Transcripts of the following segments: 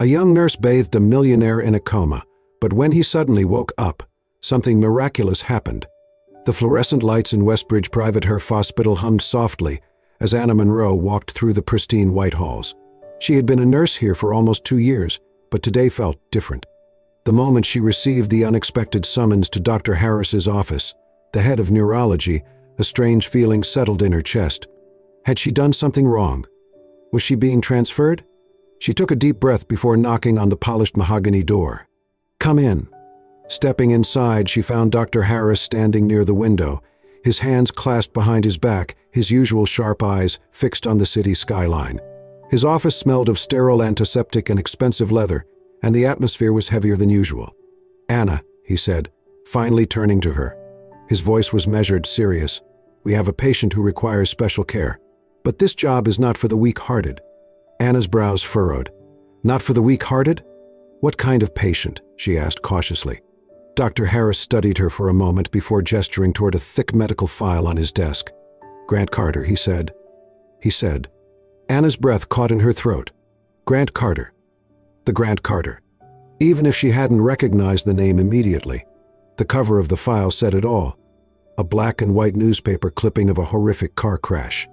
A young nurse bathed a millionaire in a coma, but when he suddenly woke up, something miraculous happened. The fluorescent lights in Westbridge Private Health Hospital hummed softly as Anna Monroe walked through the pristine white halls. She had been a nurse here for almost 2 years, but today felt different. The moment she received the unexpected summons to Dr. Harris's office, the head of neurology, a strange feeling settled in her chest. Had she done something wrong? Was she being transferred? She took a deep breath before knocking on the polished mahogany door. "Come in." Stepping inside, she found Dr. Harris standing near the window, his hands clasped behind his back, his usual sharp eyes fixed on the city skyline. His office smelled of sterile antiseptic and expensive leather, and the atmosphere was heavier than usual. "Anna," he said, finally turning to her. His voice was measured, serious. "We have a patient who requires special care. But this job is not for the weak-hearted." Anna's brows furrowed. "Not for the weak-hearted? What kind of patient?" she asked cautiously. Dr. Harris studied her for a moment before gesturing toward a thick medical file on his desk. "Grant Carter," he said. Anna's breath caught in her throat. Grant Carter. The Grant Carter. Even if she hadn't recognized the name immediately, the cover of the file said it all. A black and white newspaper clipping of a horrific car crash.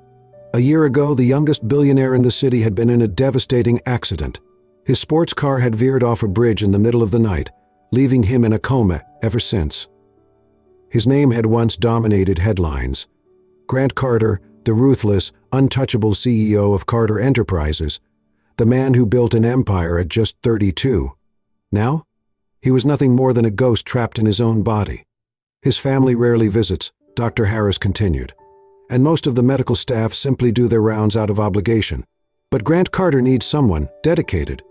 A year ago, the youngest billionaire in the city had been in a devastating accident. His sports car had veered off a bridge in the middle of the night, leaving him in a coma ever since. His name had once dominated headlines. Grant Carter, the ruthless, untouchable CEO of Carter Enterprises, the man who built an empire at just 32. Now, he was nothing more than a ghost trapped in his own body. His family rarely visits, Dr. Harris continued, and most of the medical staff simply do their rounds out of obligation. But Grant Carter needs someone dedicated,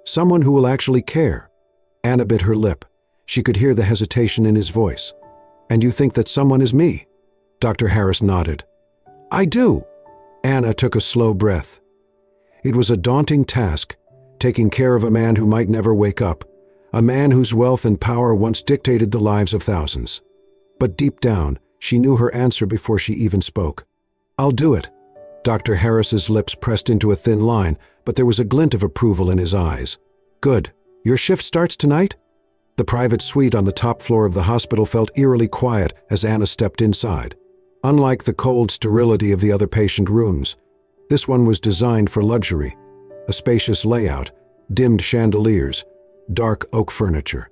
someone who will actually care. Anna bit her lip. She could hear the hesitation in his voice. "And you think that someone is me?" Dr. Harris nodded. "I do." Anna took a slow breath. It was a daunting task, taking care of a man who might never wake up, a man whose wealth and power once dictated the lives of thousands. But deep down, she knew her answer before she even spoke. "I'll do it." Dr. Harris's lips pressed into a thin line, but there was a glint of approval in his eyes. "Good. Your shift starts tonight?" The private suite on the top floor of the hospital felt eerily quiet as Anna stepped inside. Unlike the cold sterility of the other patient rooms, this one was designed for luxury. A spacious layout, dimmed chandeliers, dark oak furniture.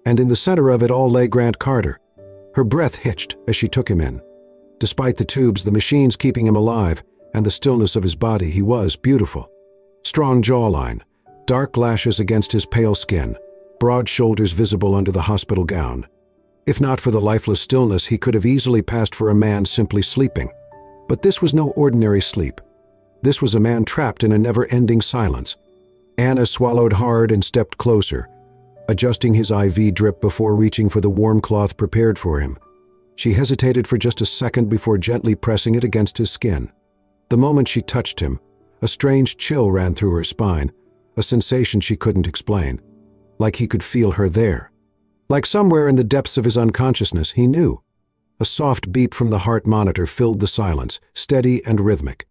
And in the center of it all lay Grant Carter. Her breath hitched as she took him in. Despite the tubes, the machines keeping him alive, and the stillness of his body, he was beautiful. Strong jawline, dark lashes against his pale skin, broad shoulders visible under the hospital gown. If not for the lifeless stillness, he could have easily passed for a man simply sleeping. But this was no ordinary sleep. This was a man trapped in a never-ending silence. Anna swallowed hard and stepped closer, adjusting his IV drip before reaching for the warm cloth prepared for him. She hesitated for just a second before gently pressing it against his skin. The moment she touched him, a strange chill ran through her spine, a sensation she couldn't explain. Like he could feel her there. Like somewhere in the depths of his unconsciousness, he knew. A soft beep from the heart monitor filled the silence, steady and rhythmic.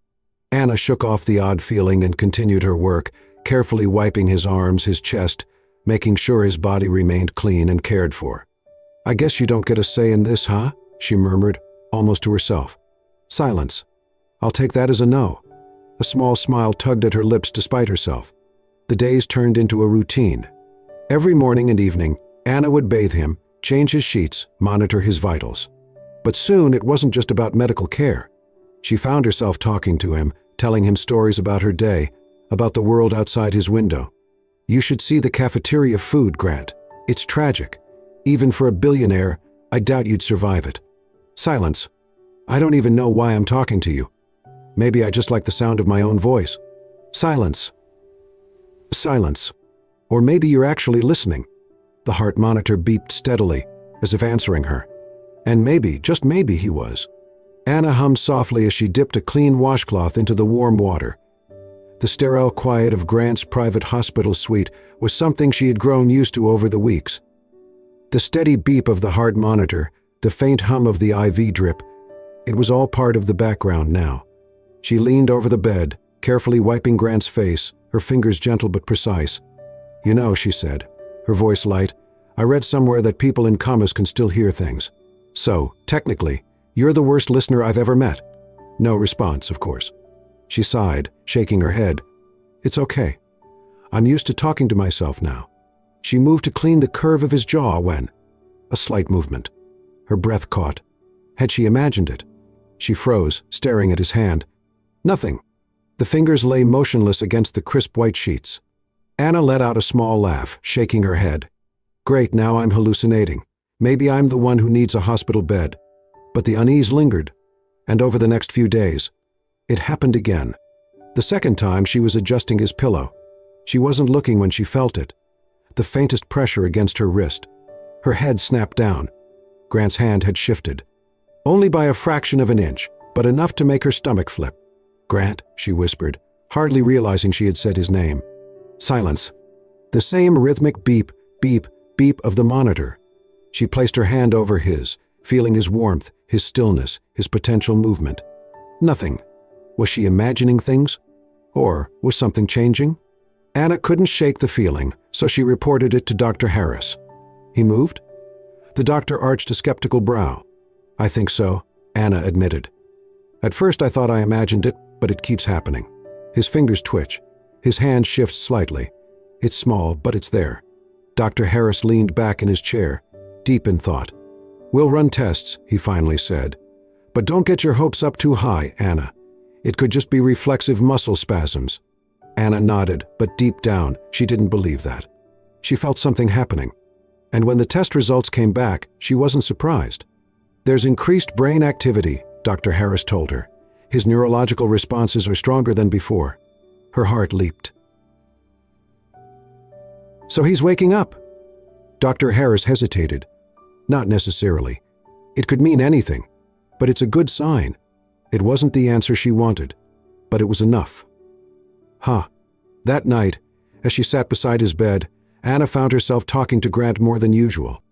Anna shook off the odd feeling and continued her work, carefully wiping his arms, his chest, making sure his body remained clean and cared for. "I guess you don't get a say in this, huh?" she murmured, almost to herself. Silence. "I'll take that as a no." A small smile tugged at her lips despite herself. The days turned into a routine. Every morning and evening, Anna would bathe him, change his sheets, monitor his vitals. But soon it wasn't just about medical care. She found herself talking to him, telling him stories about her day, about the world outside his window. "You should see the cafeteria food, Grant. It's tragic. Even for a billionaire, I doubt you'd survive it." Silence. "I don't even know why I'm talking to you. Maybe I just like the sound of my own voice." Silence. Silence. "Or maybe you're actually listening." The heart monitor beeped steadily, as if answering her. And maybe, just maybe, he was. Anna hummed softly as she dipped a clean washcloth into the warm water. The sterile quiet of Grant's private hospital suite was something she had grown used to over the weeks. The steady beep of the heart monitor, the faint hum of the IV drip, it was all part of the background now. She leaned over the bed, carefully wiping Grant's face, her fingers gentle but precise. You know, she said, her voice light, I read somewhere that people in comas can still hear things. So, technically, you're the worst listener I've ever met. No response, of course. She sighed, shaking her head. It's okay. I'm used to talking to myself now. She moved to clean the curve of his jaw when... A slight movement. Her breath caught. Had she imagined it? She froze, staring at his hand. Nothing. The fingers lay motionless against the crisp white sheets. Anna let out a small laugh, shaking her head. Great, now I'm hallucinating. Maybe I'm the one who needs a hospital bed. But the unease lingered. And over the next few days, it happened again. The second time she was adjusting his pillow. She wasn't looking when she felt it. The faintest pressure against her wrist. Her head snapped down. Grant's hand had shifted. Only by a fraction of an inch, but enough to make her stomach flip. Grant, she whispered, hardly realizing she had said his name. Silence. The same rhythmic beep, beep, beep of the monitor. She placed her hand over his, feeling his warmth, his stillness, his potential movement. Nothing. Was she imagining things? Or was something changing? Anna couldn't shake the feeling, so she reported it to Dr. Harris. He moved? The doctor arched a skeptical brow. I think so, Anna admitted. At first I thought I imagined it, but it keeps happening. His fingers twitch. His hand shifts slightly. It's small, but it's there. Dr. Harris leaned back in his chair, deep in thought. We'll run tests, he finally said. But don't get your hopes up too high, Anna. It could just be reflexive muscle spasms. Anna nodded, but deep down, she didn't believe that. She felt something happening. And when the test results came back, she wasn't surprised. There's increased brain activity, Dr. Harris told her. His neurological responses are stronger than before. Her heart leaped. So he's waking up. Dr. Harris hesitated. Not necessarily. It could mean anything, but it's a good sign. It wasn't the answer she wanted, but it was enough. That night, as she sat beside his bed, Anna found herself talking to Grant more than usual.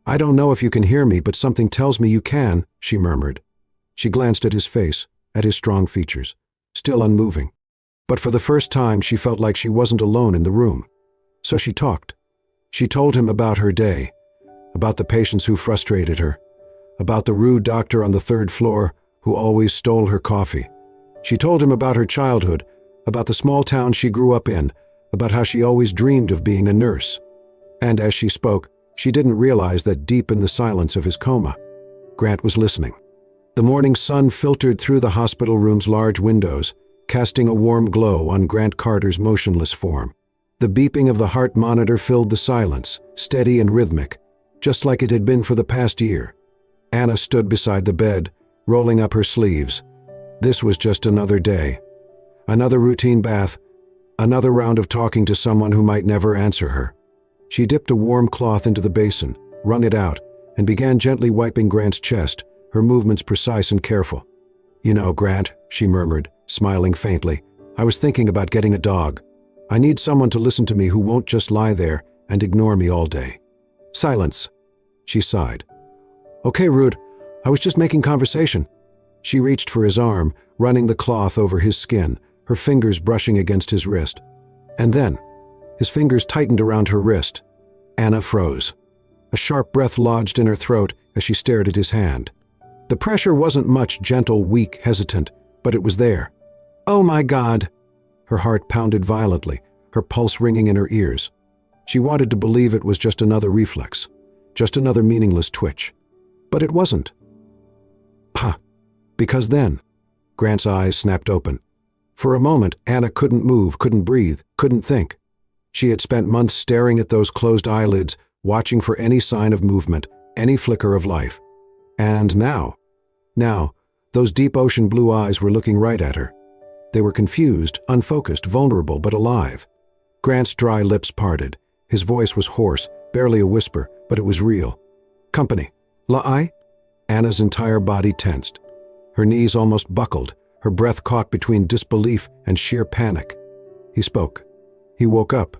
I don't know if you can hear me, but something tells me you can, she murmured. She glanced at his face, at his strong features, still unmoving. But for the first time, she felt like she wasn't alone in the room. So she talked. She told him about her day, about the patients who frustrated her, about the rude doctor on the third floor who always stole her coffee. She told him about her childhood, about the small town she grew up in, about how she always dreamed of being a nurse. And as she spoke, she didn't realize that deep in the silence of his coma, Grant was listening. The morning sun filtered through the hospital room's large windows, casting a warm glow on Grant Carter's motionless form. The beeping of the heart monitor filled the silence, steady and rhythmic, just like it had been for the past year. Anna stood beside the bed, rolling up her sleeves. This was just another day. Another routine bath, another round of talking to someone who might never answer her. She dipped a warm cloth into the basin, wrung it out, and began gently wiping Grant's chest, her movements precise and careful. You know, Grant, she murmured, smiling faintly, I was thinking about getting a dog. I need someone to listen to me who won't just lie there and ignore me all day. Silence. She sighed. Okay, Rude, I was just making conversation. She reached for his arm, running the cloth over his skin, her fingers brushing against his wrist. And then, his fingers tightened around her wrist. Anna froze. A sharp breath lodged in her throat as she stared at his hand. The pressure wasn't much, gentle, weak, hesitant, but it was there. Oh my God! Her heart pounded violently, her pulse ringing in her ears. She wanted to believe it was just another reflex, just another meaningless twitch. But it wasn't. Because then, Grant's eyes snapped open. For a moment, Anna couldn't move, couldn't breathe, couldn't think. She had spent months staring at those closed eyelids, watching for any sign of movement, any flicker of life. And now, those deep ocean blue eyes were looking right at her. They were confused, unfocused, vulnerable, but alive. Grant's dry lips parted. His voice was hoarse, barely a whisper, but it was real. Company. La-I? Anna's entire body tensed. Her knees almost buckled, her breath caught between disbelief and sheer panic. He spoke. He woke up.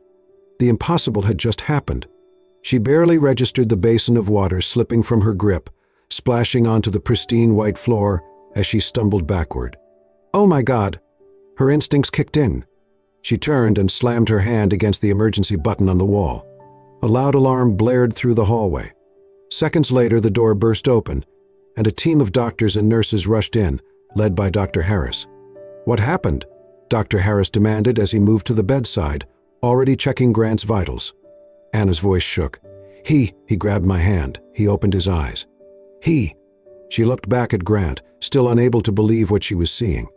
The impossible had just happened. She barely registered the basin of water slipping from her grip, splashing onto the pristine white floor as she stumbled backward. Oh my God! Her instincts kicked in. She turned and slammed her hand against the emergency button on the wall. A loud alarm blared through the hallway. Seconds later, the door burst open, and a team of doctors and nurses rushed in, led by Dr. Harris. "What happened?" Dr. Harris demanded as he moved to the bedside, already checking Grant's vitals. Anna's voice shook. He grabbed my hand. He opened his eyes. She looked back at Grant, still unable to believe what she was seeing.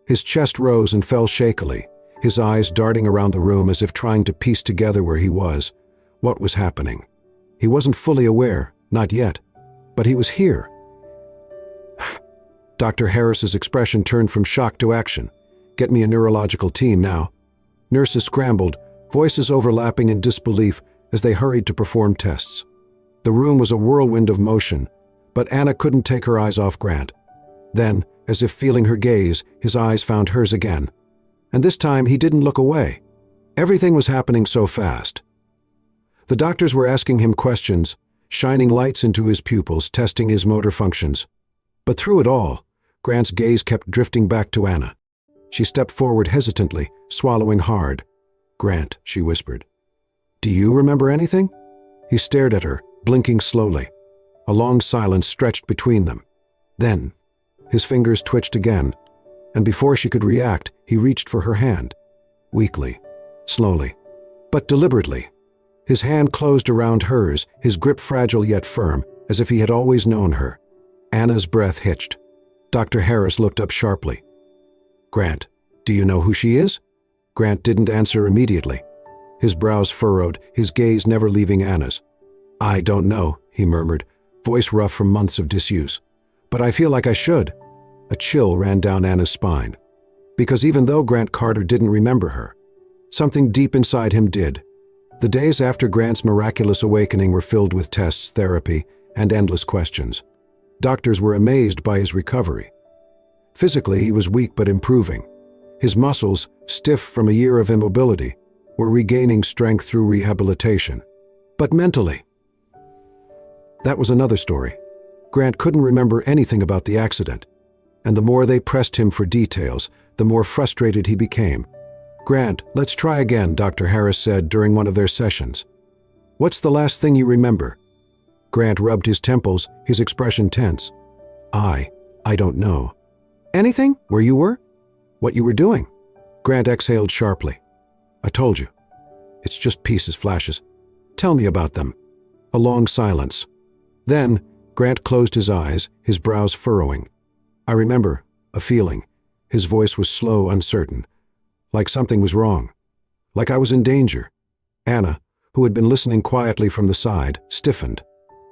His chest rose and fell shakily, his eyes darting around the room as if trying to piece together where he was, what was happening. He wasn't fully aware, not yet, but he was here. Dr. Harris's expression turned from shock to action. "Get me a neurological team now." Nurses scrambled, voices overlapping in disbelief as they hurried to perform tests. The room was a whirlwind of motion, but Anna couldn't take her eyes off Grant. Then, as if feeling her gaze, his eyes found hers again. And this time he didn't look away. Everything was happening so fast. The doctors were asking him questions, shining lights into his pupils, testing his motor functions. But through it all, Grant's gaze kept drifting back to Anna. She stepped forward hesitantly, swallowing hard. "Grant," she whispered. "Do you remember anything?" He stared at her, blinking slowly. A long silence stretched between them. Then, his fingers twitched again, and before she could react, he reached for her hand. Weakly, slowly, but deliberately. His hand closed around hers, his grip fragile yet firm, as if he had always known her. Anna's breath hitched. Dr. Harris looked up sharply. "Grant, do you know who she is?" Grant didn't answer immediately. His brows furrowed, his gaze never leaving Anna's. "I don't know," he murmured, voice rough from months of disuse. "But I feel like I should." A chill ran down Anna's spine. Because even though Grant Carter didn't remember her, something deep inside him did. The days after Grant's miraculous awakening were filled with tests, therapy, and endless questions. Doctors were amazed by his recovery. Physically, he was weak but improving. His muscles, stiff from a year of immobility, were regaining strength through rehabilitation. But mentally, that was another story. Grant couldn't remember anything about the accident, and the more they pressed him for details, the more frustrated he became. "Grant, let's try again," Dr. Harris said during one of their sessions. "What's the last thing you remember?" Grant rubbed his temples, his expression tense. I don't know." "Anything? Where you were? What you were doing?" Grant exhaled sharply. "I told you. It's just pieces, flashes. Tell me about them." A long silence. Then, Grant closed his eyes, his brows furrowing. "I remember a feeling." His voice was slow, uncertain. Like something was wrong. Like I was in danger. Anna, who had been listening quietly from the side, stiffened.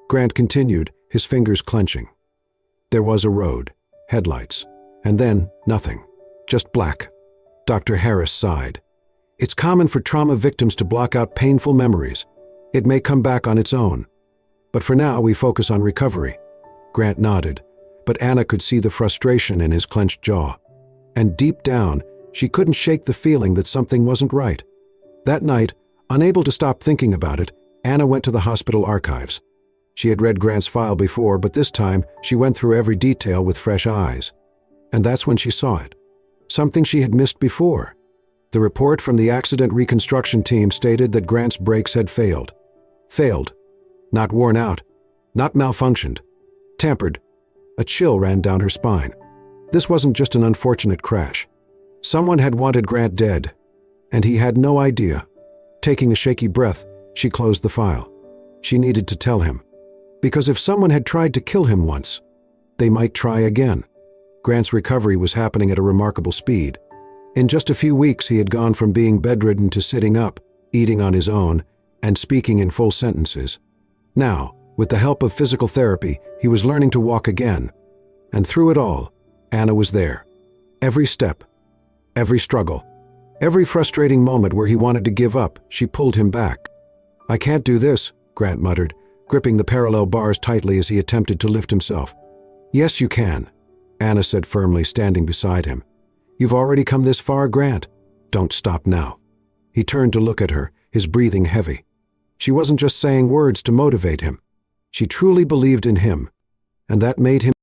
Grant continued, his fingers clenching. There was a road, headlights, and then nothing. Just black. Dr. Harris sighed. "It's common for trauma victims to block out painful memories. It may come back on its own. But for now, we focus on recovery." Grant nodded, but Anna could see the frustration in his clenched jaw. And deep down, she couldn't shake the feeling that something wasn't right. That night, unable to stop thinking about it, Anna went to the hospital archives. She had read Grant's file before, but this time she went through every detail with fresh eyes. And that's when she saw it. Something she had missed before. The report from the accident reconstruction team stated that Grant's brakes had failed. Failed. Not worn out. Not malfunctioned. Tampered. A chill ran down her spine. This wasn't just an unfortunate crash. Someone had wanted Grant dead, and he had no idea. Taking a shaky breath, she closed the file. She needed to tell him. Because if someone had tried to kill him once, they might try again. Grant's recovery was happening at a remarkable speed. In just a few weeks, he had gone from being bedridden to sitting up, eating on his own, and speaking in full sentences. Now, with the help of physical therapy, he was learning to walk again. And through it all, Anna was there. Every step, every struggle, every frustrating moment where he wanted to give up, she pulled him back. "I can't do this," Grant muttered, gripping the parallel bars tightly as he attempted to lift himself. "Yes, you can," Anna said firmly, standing beside him. "You've already come this far, Grant. Don't stop now." He turned to look at her, his breathing heavy. She wasn't just saying words to motivate him. She truly believed in him, and that made him